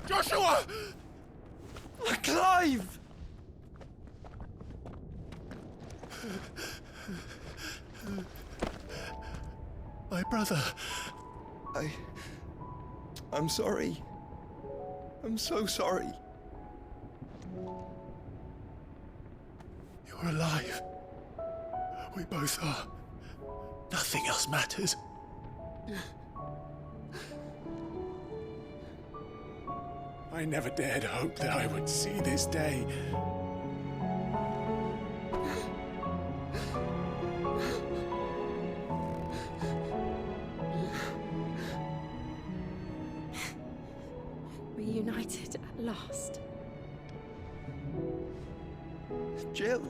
Joshua! Clive! My brother. I'm sorry. I'm so sorry. You're alive. We both are. Nothing else matters. I never dared hope that I would see this day. Reunited at last. Jill.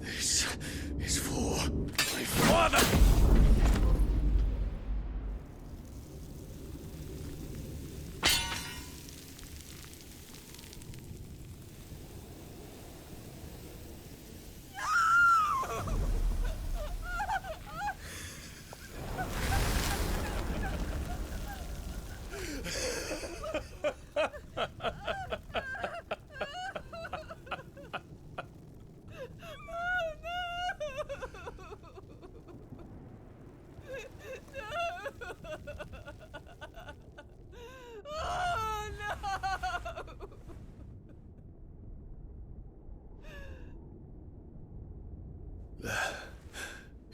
This is for my father!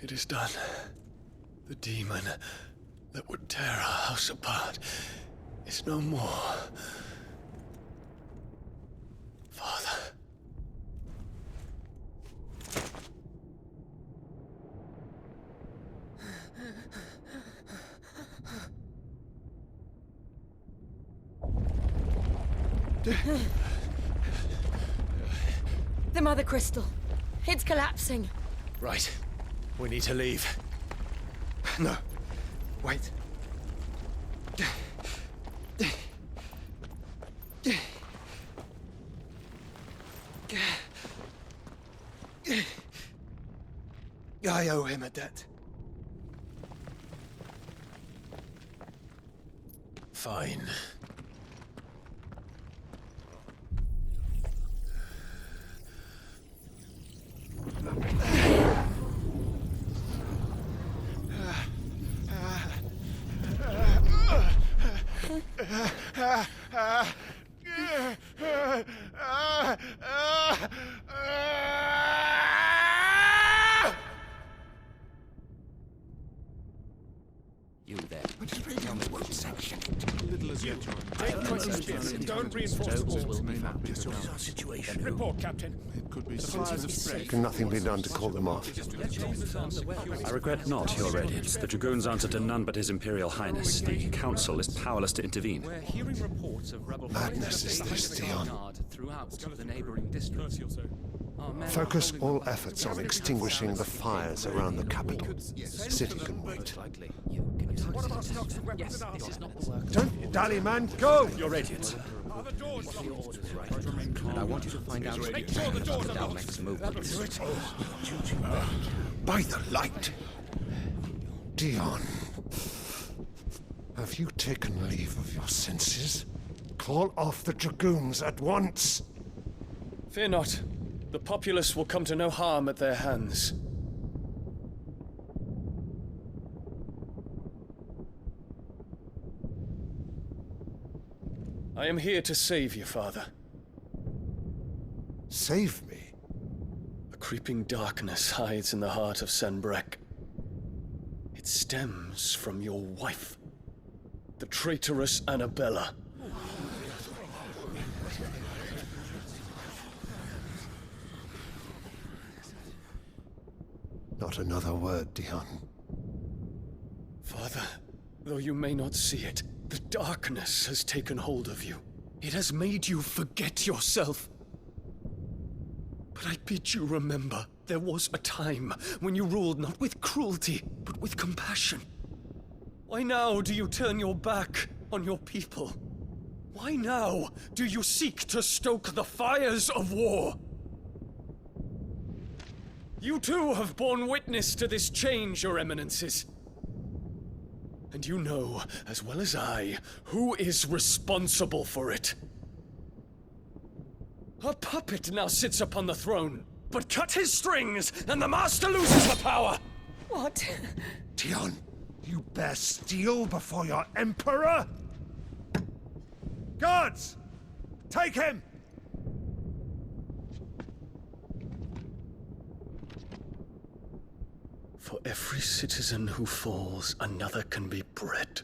It is done. The demon that would tear our house apart is no more. Father. The Mother Crystal. It's collapsing. Right. We need to leave. No. Wait. I owe him a debt. Fine. You there. Tell me what section. Little as you. Don't reinforce the Stones walls. will be found. What is our situation? Report, Captain. It could be Can nothing be done to call them off? I regret not, Your Radiance. The Dragoons answer to none but His Imperial Highness. The Council is powerless to intervene. We're hearing reports of rebel Madness is this, Theon. throughout the neighboring districts. Our men Focus are all efforts on extinguishing the fires around the capital. The city can wait. What about stocks of weapons and armor? Don't dally, man. Go! Your Radiance. Are the doors locked? And I want you to find out Make sure the doors are our locked. next movements. By the light. Dion. Have you taken leave of your senses? Call off the Dragoons at once. Fear not. The populace will come to no harm at their hands. I am here to save you, Father. Save me. A creeping darkness hides in the heart of Senbrek. It It stems from your wife, the traitorous Annabella. Not another word, Dion. Father, though you may not see it, the darkness has taken hold of you. It has made you forget yourself. But I bid you remember, there was a time when you ruled not with cruelty, but with compassion. Why now do you turn your back on your people? Why now do you seek to stoke the fires of war? You too have borne witness to this change, Your Eminences. And you know, as well as I, who is responsible for it. A puppet now sits upon the throne, but cut his strings, and the master loses the power! What? Dion, you bear steel before your emperor? Guards! Take him! For every citizen who falls, another can be bred.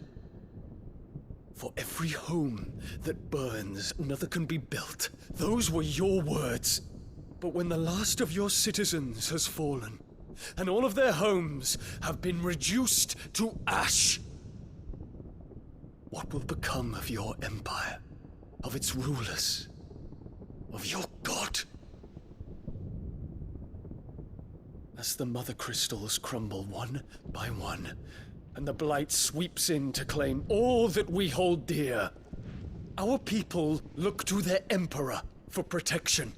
For every home that burns, another can be built. Those were your words. But when the last of your citizens has fallen, and all of their homes have been reduced to ash, what will become of your empire, of its rulers, of your god? As the mother crystals crumble one by one, and the blight sweeps in to claim all that we hold dear, our people look to their emperor for protection.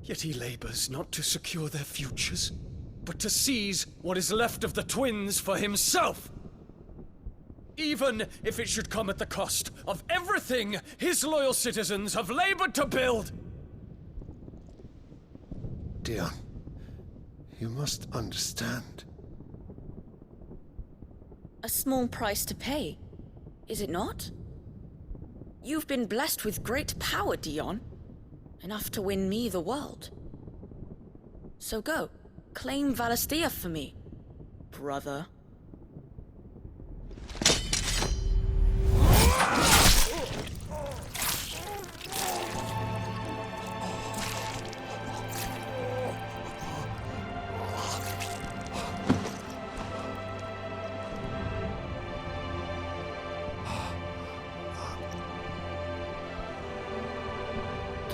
Yet he labors not to secure their futures, but to seize what is left of the twins for himself. Even if it should come at the cost of everything his loyal citizens have labored to build. Dion, you must understand. A small price to pay, is it not? You've been blessed with great power, Dion. Enough to win me the world. So go, claim Valisthea for me, brother.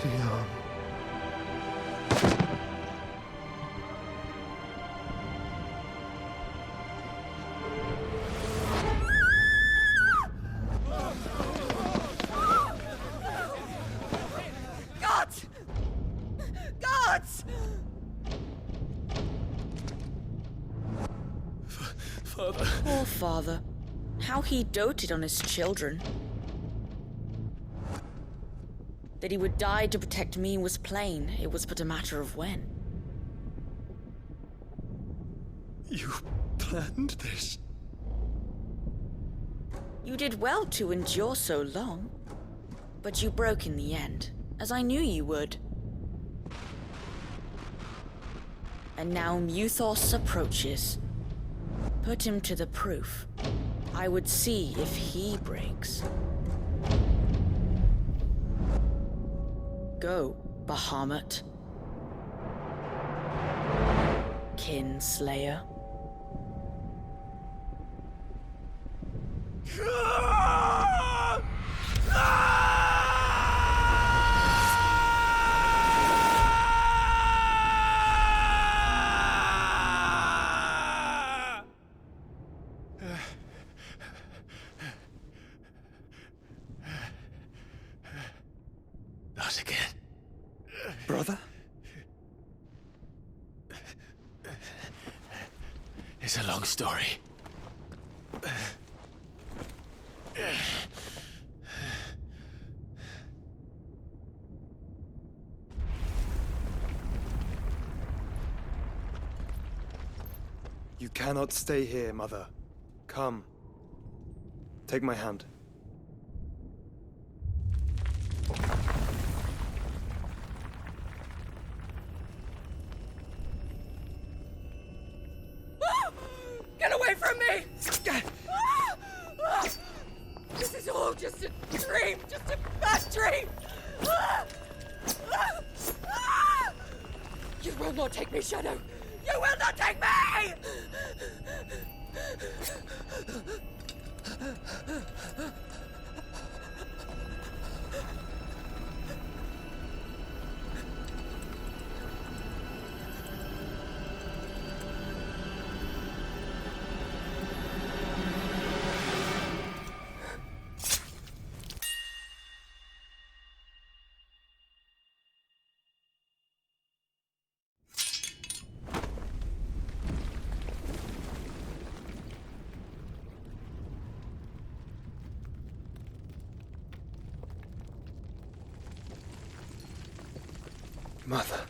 Dion. Gods! Gods! Father. Poor father. How he doted on his children. That he would die to protect me was plain. It was but a matter of when. You planned this? You did well to endure so long. But you broke in the end, as I knew you would. And now Muthos approaches. Put him to the proof. I would see if he breaks. Go, Bahamut. Kinslayer. Not again. Brother? It's a long story. You cannot stay here, Mother. Come. Take my hand. Get away from me! This is all just a dream, just a bad dream! You will not take me, Shadow! You will not take me! Mother.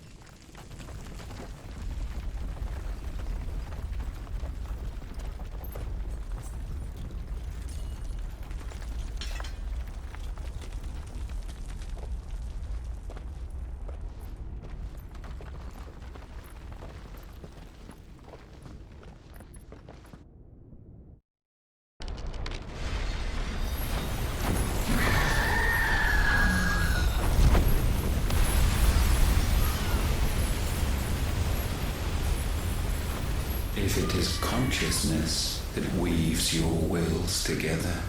If it is consciousness that weaves your wills together,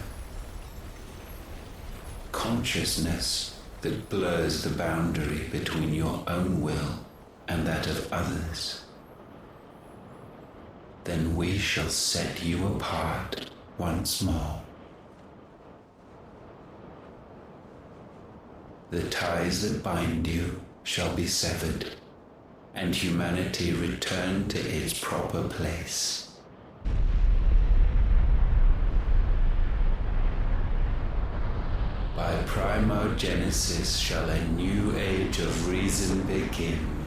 consciousness that blurs the boundary between your own will and that of others, then we shall set you apart once more. The ties that bind you shall be severed, and humanity return to its proper place. By primogenesis shall a new age of reason begin.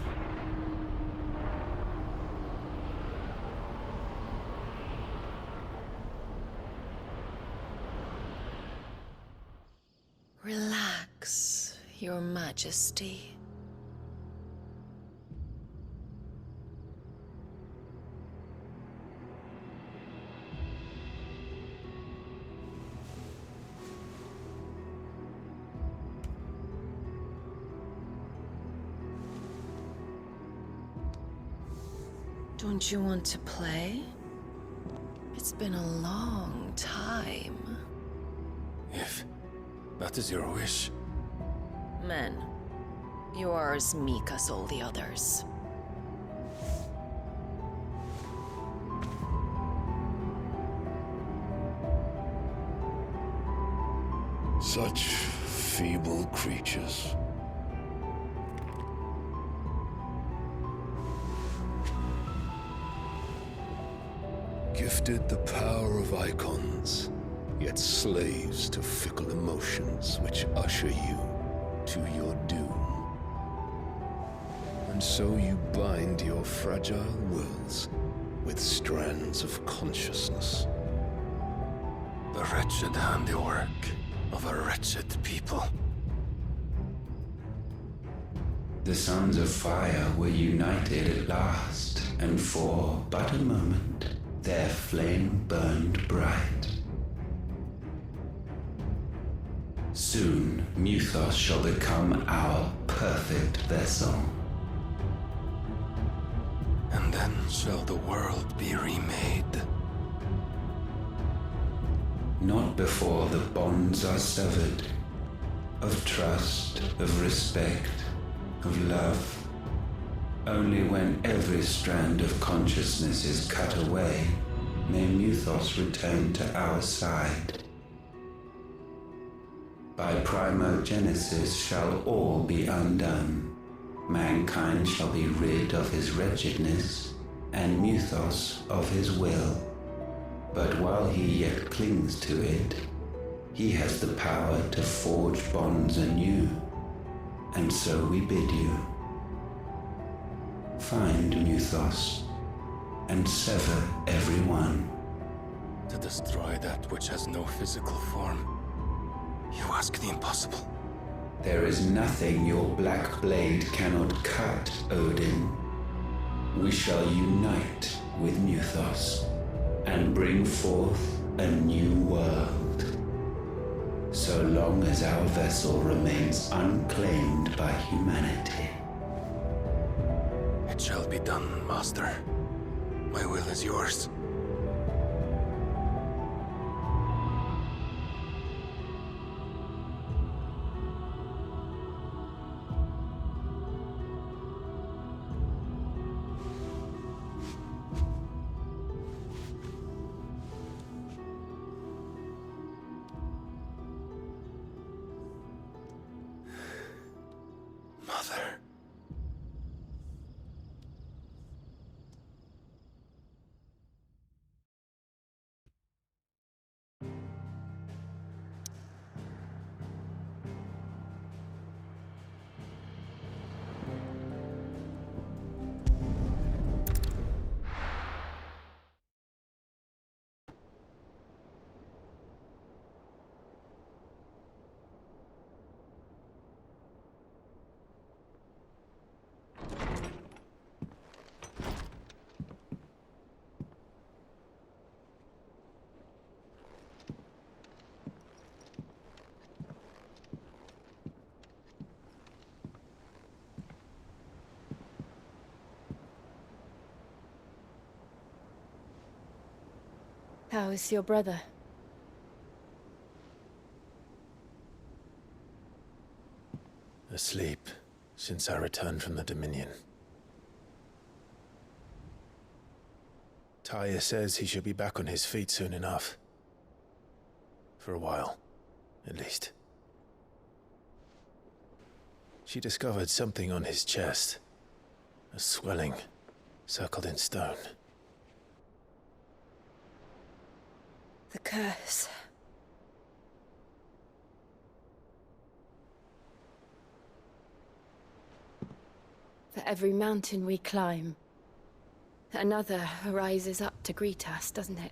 Relax, Your Majesty. Don't you want to play? It's been a long time. If that is your wish. Men, you are as meek as all the others. Such feeble creatures. Gifted the power of icons, yet slaves to fickle emotions which usher you to your doom. And so you bind your fragile wills with strands of consciousness. The wretched handiwork of a wretched people. The sons of fire were united at last, and for but a moment, their flame burned bright. Soon, Muthos shall become our perfect vessel. And then shall the world be remade. Not before the bonds are severed, of trust, of respect, of love. Only when every strand of consciousness is cut away, may Muthos return to our side. By primogenesis shall all be undone. Mankind shall be rid of his wretchedness, and Muthos of his will. But while he yet clings to it, he has the power to forge bonds anew. And so we bid you. Find Muthos, and sever every one. To destroy that which has no physical form. You ask the impossible. There is nothing your black blade cannot cut, Odin. We shall unite with Muthos, and bring forth a new world. So long as our vessel remains unclaimed by humanity. It shall be done, Master. My will is yours. Mother. How is your brother? Asleep since I returned from the Dominion. Taya says he should be back on his feet soon enough. For a while, at least. She discovered something on his chest. A swelling, circled in stone. The curse. For every mountain we climb, another rises up to greet us, doesn't it?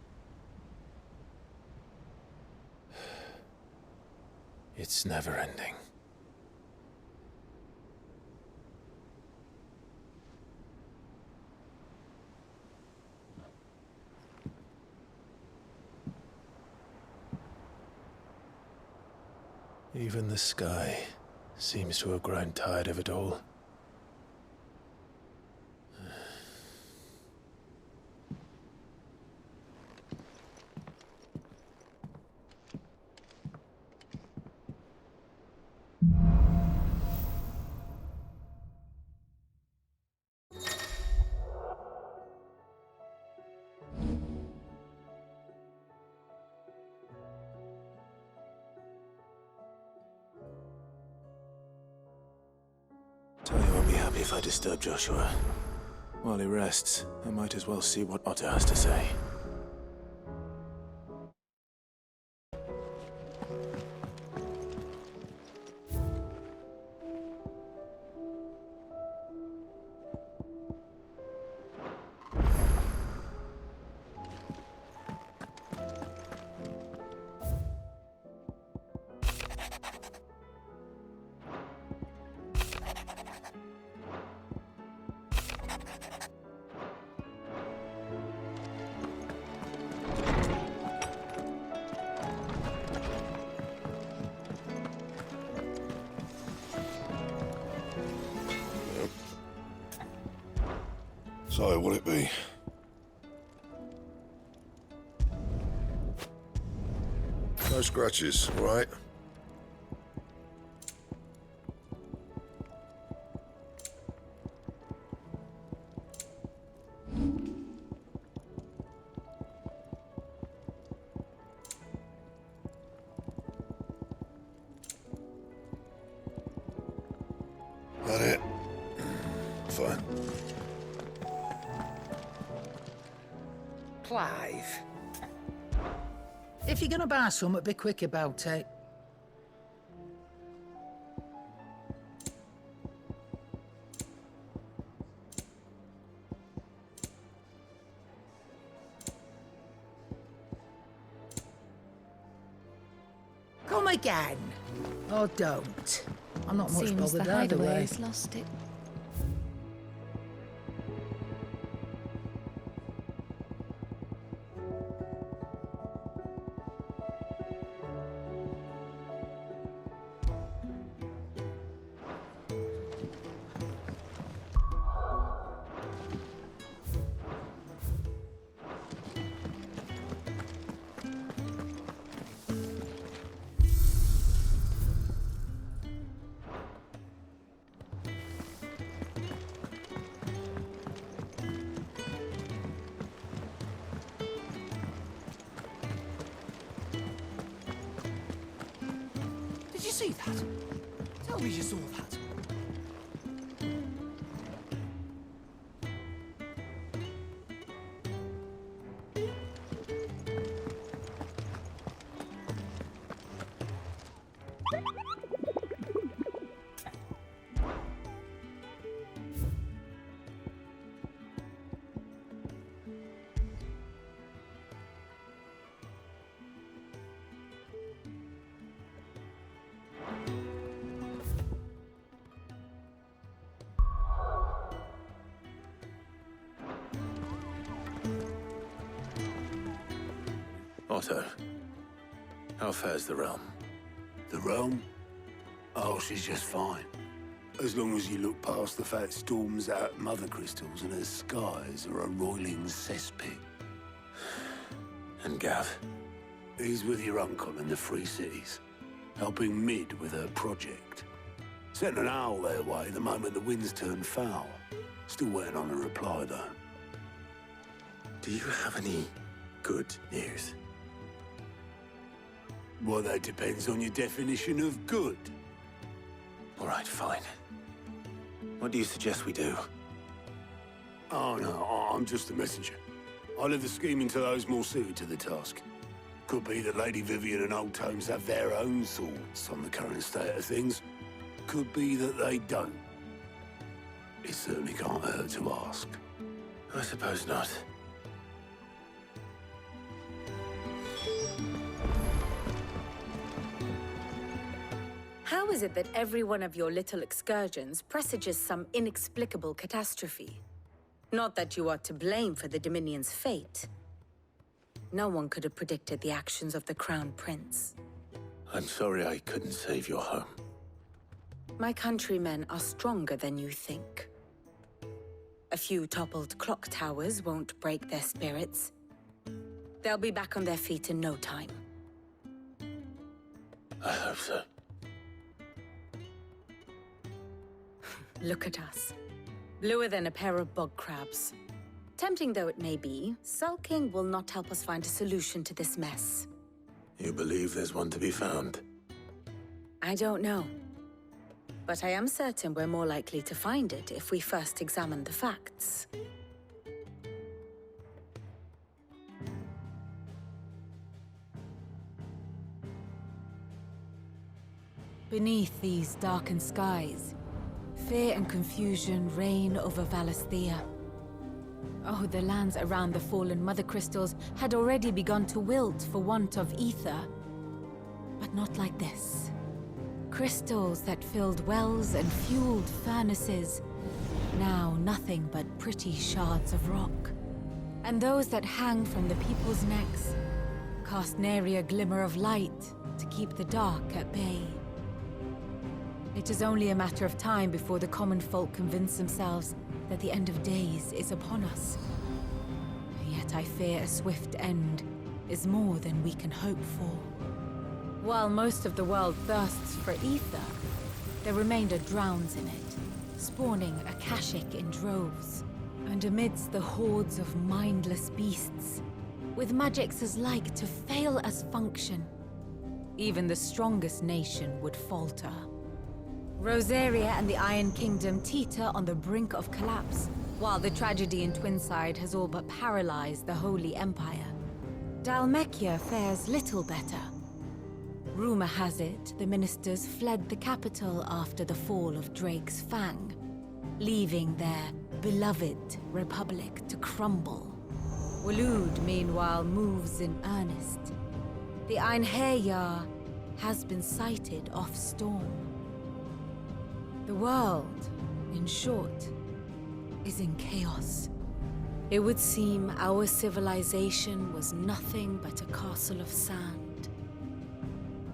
It's never ending. Even the sky seems to have grown tired of it all. Taya won't be happy if I disturb Joshua. While he rests, I might as well see what Otter has to say. So, will it be? No scratches, all right? That it? Fine. Clive. If you're gonna buy something, be quick about it. Come again. Or don't. I'm not much Seems the bothered either hideaway way. has lost it. see that? Tell me you saw that. Otto, how fares the realm? The realm? Oh, she's just fine. As long as you look past the fat storms out at Mother Crystals and her skies are a roiling cesspit. And Gav? He's with your uncle in the Free Cities, helping Mid with her project. Sent an owl their way the moment the winds turned foul. Still waiting on a reply, though. Do you have any good news? Well, that depends on your definition of good. All right, fine. What do you suggest we do? Oh, no, I'm just a messenger. I'll leave the scheming to those more suited to the task. Could be that Lady Vivian and Old Tomes have their own thoughts on the current state of things. Could be that they don't. It certainly can't hurt to ask. I suppose not. How is it that every one of your little excursions presages some inexplicable catastrophe? Not that you are to blame for the Dominion's fate. No one could have predicted the actions of the Crown Prince. I'm sorry I couldn't save your home. My countrymen are stronger than you think. A few toppled clock towers won't break their spirits. They'll be back on their feet in no time. I hope so. Look at us. Bluer than a pair of bog crabs. Tempting though it may be, sulking will not help us find a solution to this mess. You believe there's one to be found? I don't know. But I am certain we're more likely to find it if we first examine the facts. Beneath these darkened skies, fear and confusion reign over Valisthea. Oh, the lands around the fallen Mother Crystals had already begun to wilt for want of ether. But not like this. Crystals that filled wells and fueled furnaces, now nothing but pretty shards of rock. And those that hang from the people's necks cast nary a glimmer of light to keep the dark at bay. It is only a matter of time before the common folk convince themselves that the end of days is upon us. Yet I fear a swift end is more than we can hope for. While most of the world thirsts for ether, the remainder drowns in it, spawning Akashic in droves. And amidst the hordes of mindless beasts, with magics as like to fail as function, even the strongest nation would falter. Rosaria and the Iron Kingdom teeter on the brink of collapse, while the tragedy in Twinside has all but paralyzed the Holy Empire. Dalmekia fares little better. Rumor has it the ministers fled the capital after the fall of Drake's Fang, leaving their beloved republic to crumble. Waloed, meanwhile, moves in earnest. The Einherjar has been sighted off-storm. The world, in short, is in chaos. It would seem our civilization was nothing but a castle of sand,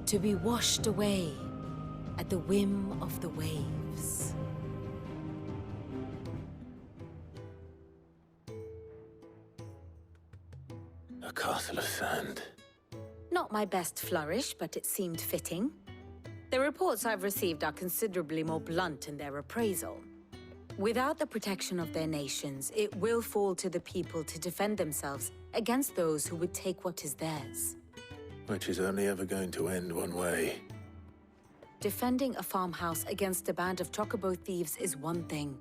to be washed away at the whim of the waves. A castle of sand. Not my best flourish, but it seemed fitting. The reports I've received are considerably more blunt in their appraisal. Without the protection of their nations, it will fall to the people to defend themselves against those who would take what is theirs. Which is only ever going to end one way. Defending a farmhouse against a band of chocobo thieves is one thing.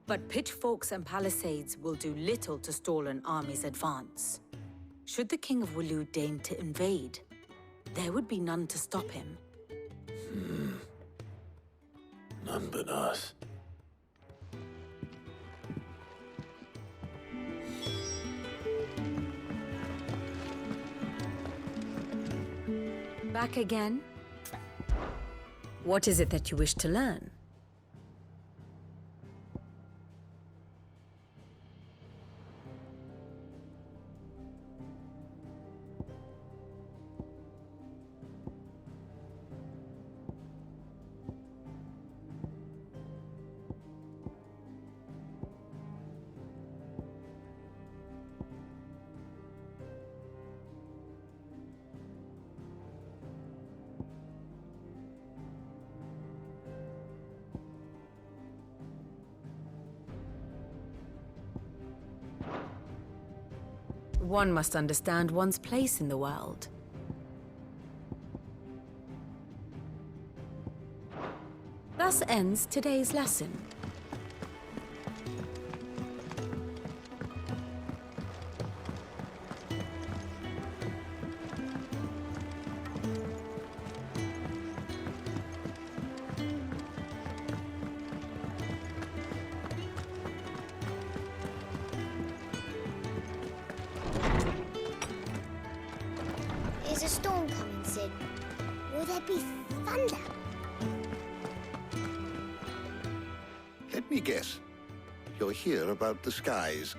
But pitchforks and palisades will do little to stall an army's advance. Should the King of Wulu deign to invade, there would be none to stop him. None but us. Back again? What is it that you wish to learn? One must understand one's place in the world. Thus ends today's lesson. Is a storm coming, Sid? Will there be thunder? Let me guess. You're here about the skies.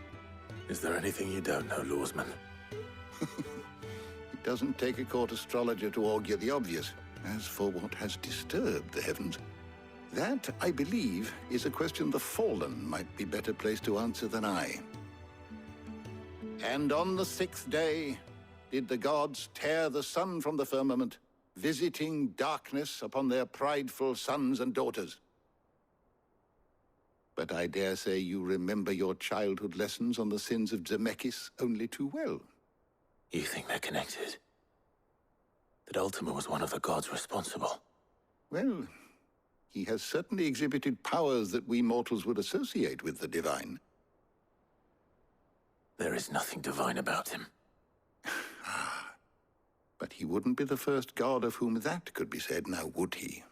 Is there anything you don't know, Lawsman? It doesn't take a court astrologer to augur the obvious. As for what has disturbed the heavens, that, I believe, is a question the Fallen might be better placed to answer than I. And on the 6th day, did the gods tear the sun from the firmament, visiting darkness upon their prideful sons and daughters. But I dare say you remember your childhood lessons on the sins of Zemeckis only too well. You think they're connected? That Ultima was one of the gods responsible? Well, he has certainly exhibited powers that we mortals would associate with the divine. There is nothing divine about him. But he wouldn't be the first god of whom that could be said, now would he?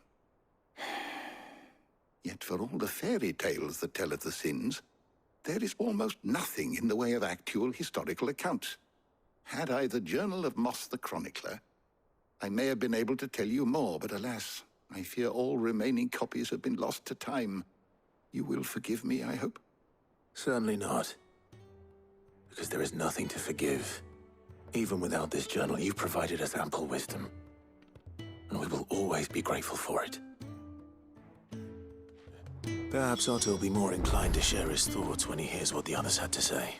Yet for all the fairy tales that tell of the sins, there is almost nothing in the way of actual historical accounts. Had I the Journal of Moss the Chronicler, I may have been able to tell you more, but alas, I fear all remaining copies have been lost to time. You will forgive me, I hope? Certainly not. Because there is nothing to forgive. Even without this journal, you've provided us ample wisdom. And we will always be grateful for it. Perhaps Otto will be more inclined to share his thoughts when he hears what the others had to say.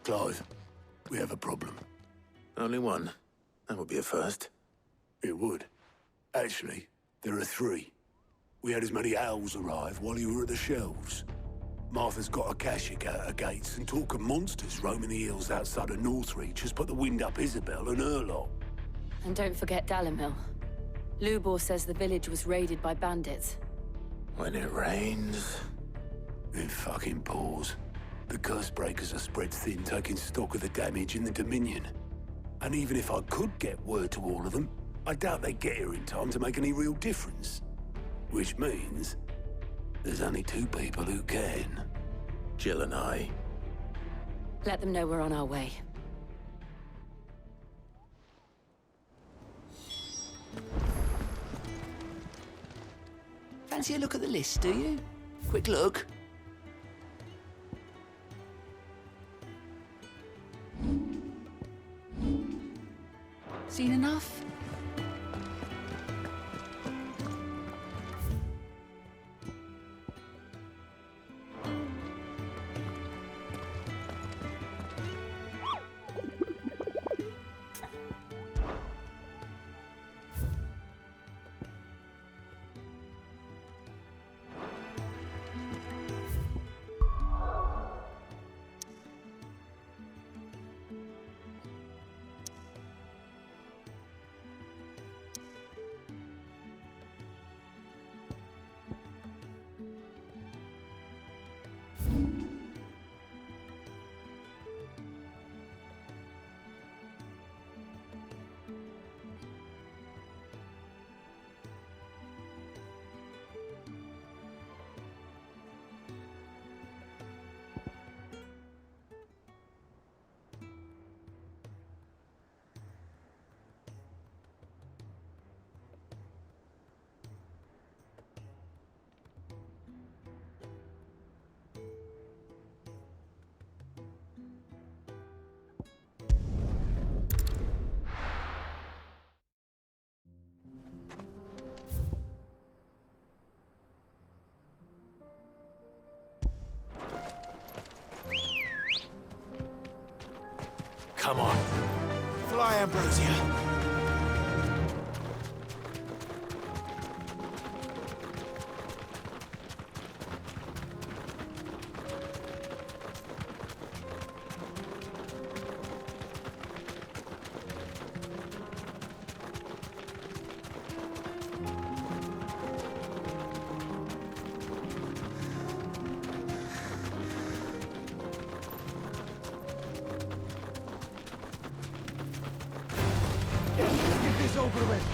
Clive, we have a problem. Only one? That would be a first. It would. Actually, there are 3. We had as many owls arrive while you were at the shelves. Martha's got a Kashik out her gates, and talk of monsters roaming the hills outside of Northreach has put the wind up Isabel and her lot. And don't forget Dalimil. Lubor says the village was raided by bandits. When it rains... It fucking pours. The curse breakers are spread thin, taking stock of the damage in the Dominion. And even if I could get word to all of them, I doubt they'd get here in time to make any real difference. Which means there's only 2 people who can. Jill and I. Let them know we're on our way. Fancy a look at the list, do you? Quick look. Seen enough? ambrosia. Get this over with.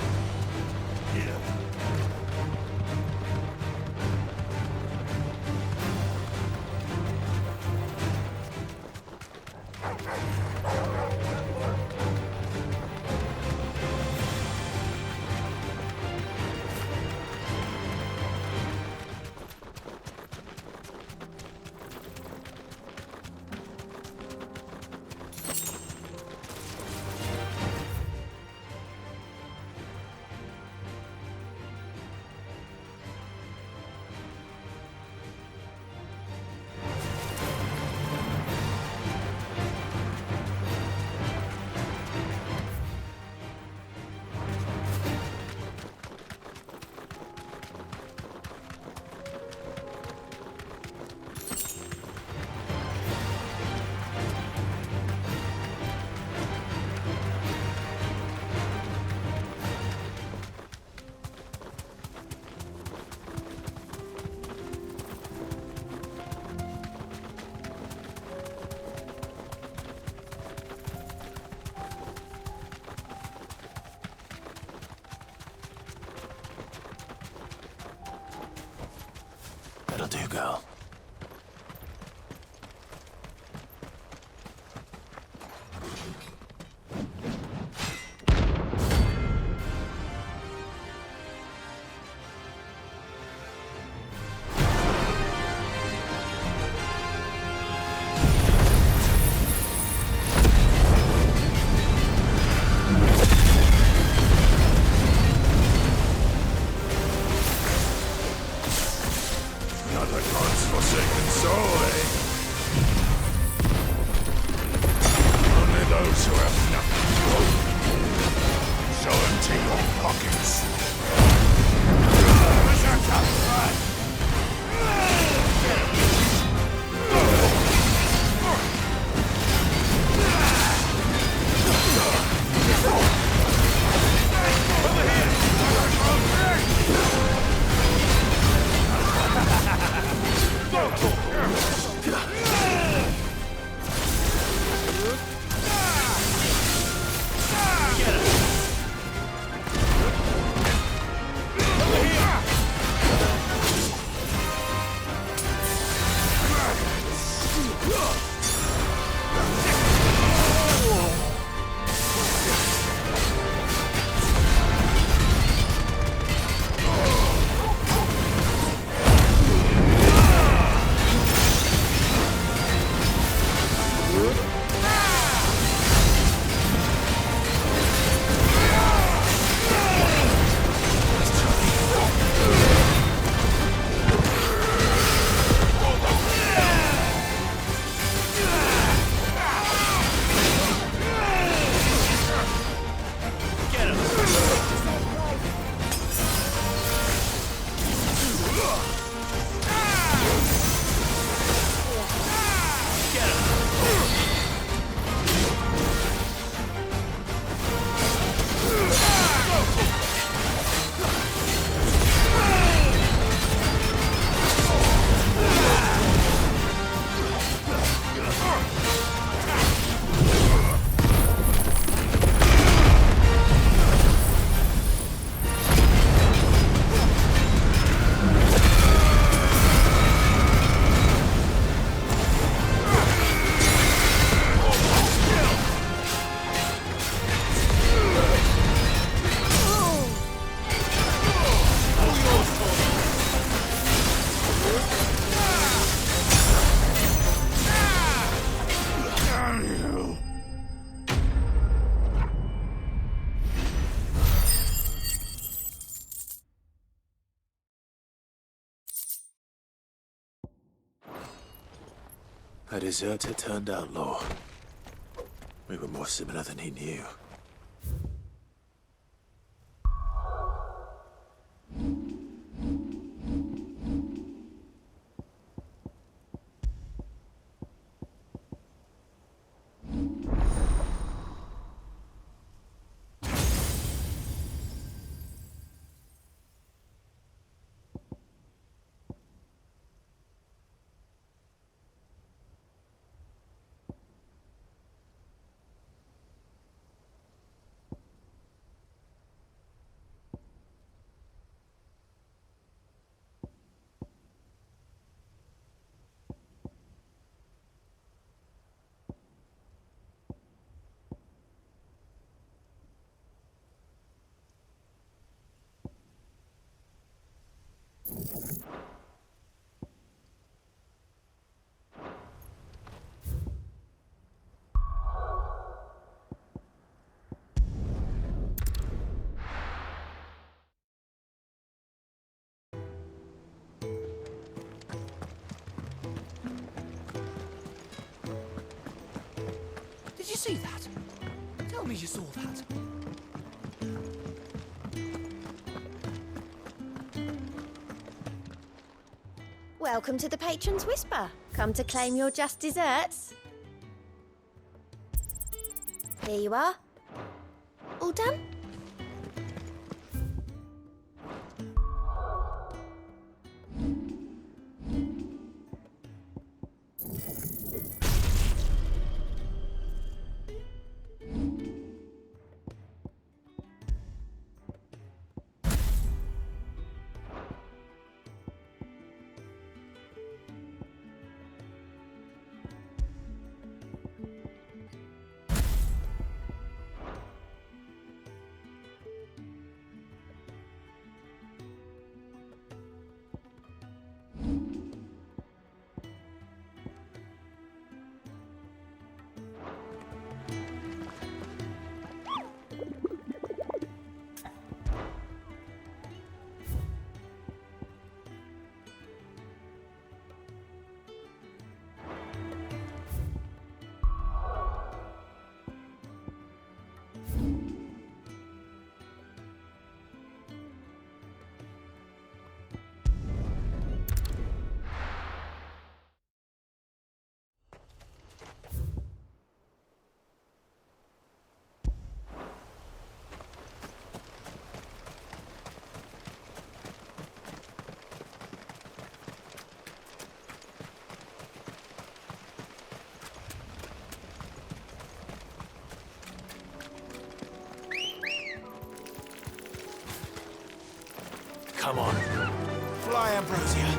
That'll do, girl. Not a god's forsaken soul, eh? Only those who have nothing to hold. So empty your pockets. Berserker! A deserter turned outlaw. We were more similar than he knew. see that? Tell me you saw that. Welcome to the Patron's Whisper. Come to claim your just desserts. Here you are. All done? Come on. Fly, Ambrosia.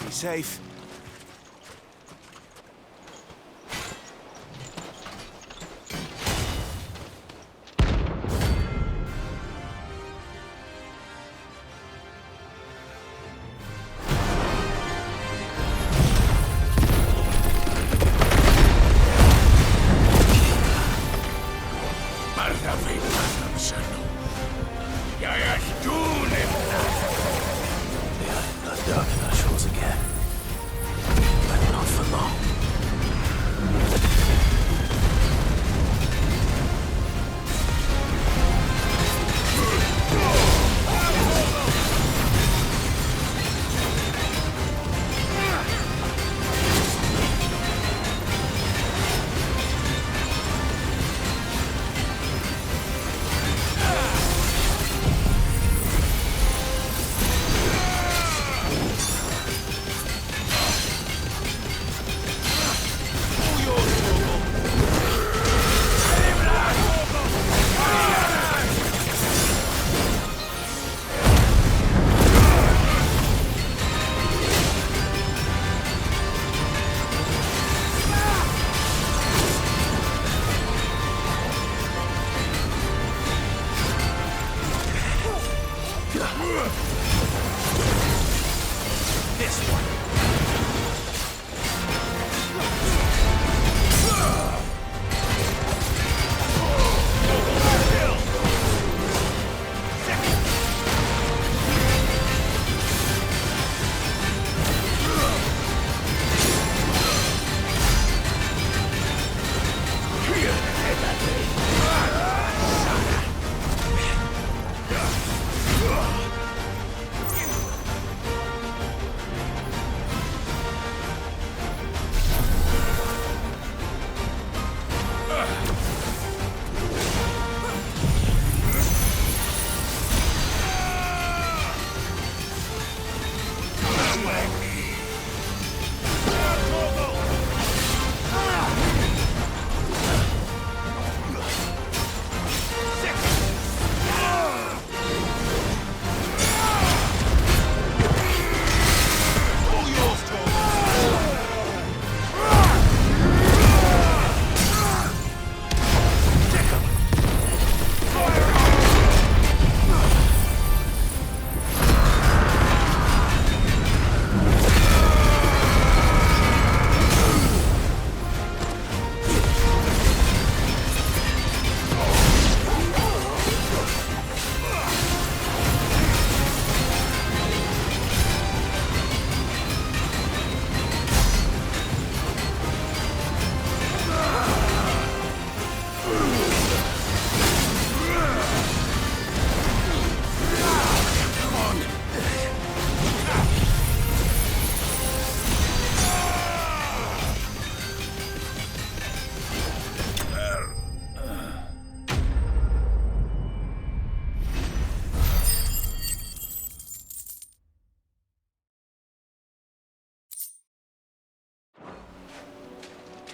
Be safe. Dark in our shores again.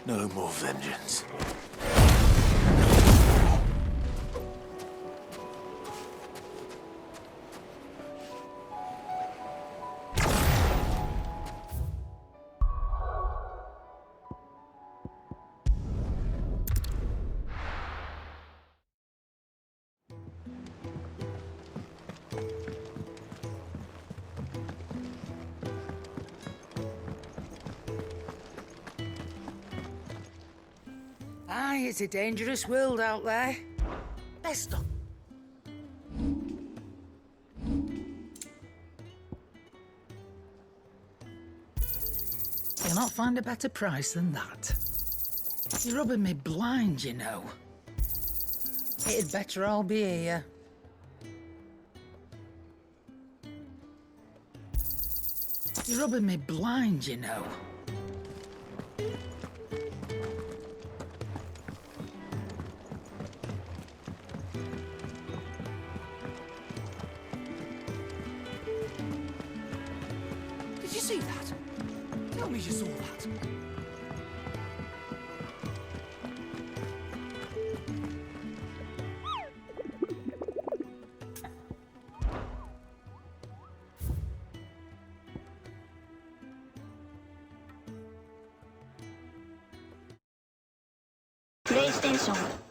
No more vengeance. Aye, it's a dangerous world out there. Best of. You'll not find a better price than that. You're rubbing me blind, you know. It'd better all be here. You're rubbing me blind, you know. Did you see that? Tell me you saw that. PlayStation